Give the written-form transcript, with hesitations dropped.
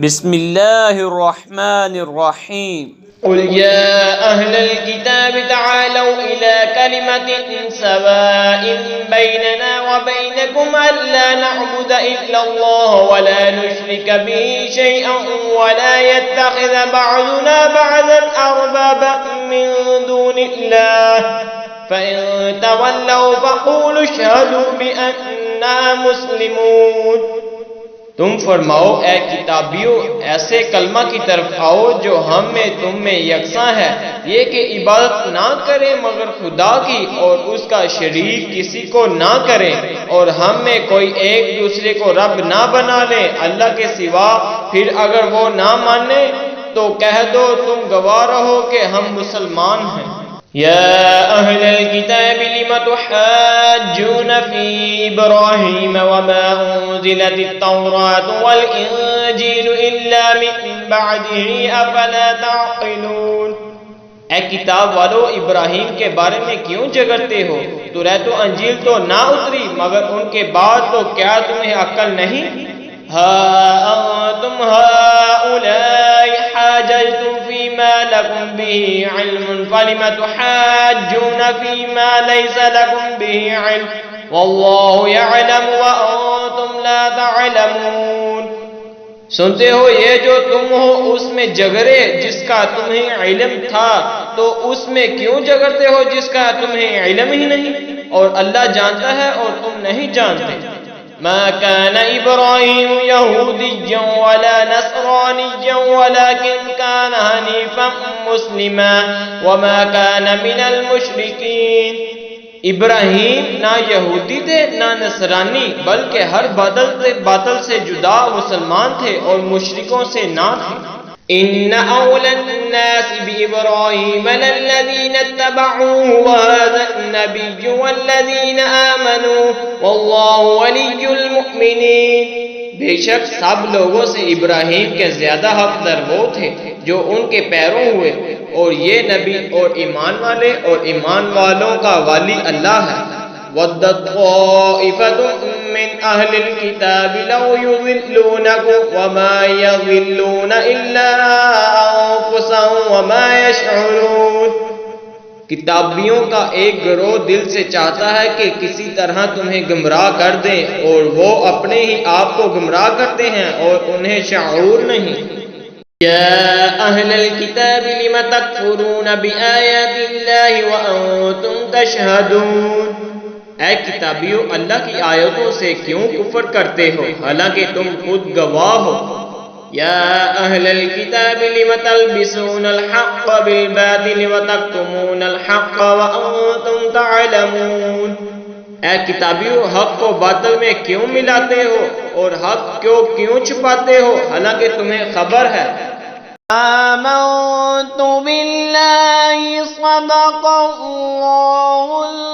بسم اللہ الرحمن الرحیم قل يا أهل الكتاب تعالوا إلى كلمة سواء بيننا وبينكم ألا نعبد إلا الله ولا نشرك به شيئا ولا يتخذ بعضنا بعضا أربابا من دون الله فإن تولوا فقولوا اشهدوا بأننا مسلمون۔ تم فرماؤ اے کتابیو ایسے کلمہ کی طرف آؤ جو ہم میں تم میں یکساں ہے، یہ کہ عبادت نہ کریں مگر خدا کی اور اس کا شریک کسی کو نہ کریں، اور ہم میں کوئی ایک دوسرے کو رب نہ بنا لیں اللہ کے سوا۔ پھر اگر وہ نہ مانے تو کہہ دو تم گواہ رہو کہ ہم مسلمان ہیں۔ يا أهل الكتاب لم تحاجون في إبراهيم وما أنزلت التوراة والإنجيل إلا من بعده أفلا تعقلون۔ اے کتاب والو ابراہیم کے بارے میں کیوں جھگڑتے ہو؟ توریت و انجیل تو نہ اتری مگر ان کے بعد، تو کیا تمہیں عقل نہیں؟ ہا انتم هؤلاء حاججتم فيما لكم به علم فلم تحاجون فيما ليس لكم به علم والله يعلم وأنتم لا تعلمون۔ سنتے ہو یہ جو تم ہو اس میں جھگڑے جس کا تمہیں علم تھا، تو اس میں کیوں جھگڑتے ہو جس کا تمہیں علم ہی نہیں؟ اور اللہ جانتا ہے اور تم نہیں جانتے۔ ما كان إبراهيم يهوديا ولا نصرانيا ولكن كان حنيفا مسلما وما كان من المشركين۔ ابراہیم نہ یہودی تھے نہ نصرانی، بلکہ ہر باطل سے جدا مسلمان تھے اور مشرکوں سے نہ تھے۔ ان اولى الناس بابراهيم للذين اتبعوه وهذا النبي والذين آمنوا والله ولي المؤمنين۔ بے شک سب لوگوں سے ابراہیم کے زیادہ حقدار وہ تھے جو ان کے پیروں ہوئے، اور یہ نبی اور ایمان والے اور ایمان والوں کا والی اللہ ہے۔ وَدَّتْ طَائِفَةٌ مِّنْ أَهْلِ الْكِتَابِ لَوْ يُضِلُّونَكُمْ وَمَا يَضِلُّونَ إِلَّا أَنفُسَهُمْ وَمَا يَشْعُرُونَ۔ کتابیوں کا ایک گروہ دل سے چاہتا ہے کہ کسی طرح تمہیں گمراہ کر دیں، اور وہ اپنے ہی آپ کو گمراہ کرتے ہیں اور انہیں شعور نہیں۔ يا أهل الكتاب لم تكفرون بآيات الله وأنتم تشهدون۔ اے کتابیو اللہ کی آیتوں سے کیوں کفر کرتے ہو حالانکہ تم خود گواہ ہو۔ یا اہل الکتاب لم تلبسون الحق بالباطل وتکتمون الحق وانتم تعلمون۔ اے کتابیو حق کو باطل میں کیوں ملاتے ہو اور حق کو کیوں چھپاتے ہو حالانکہ تمہیں خبر ہے۔ آمنت باللہ صدق اللہ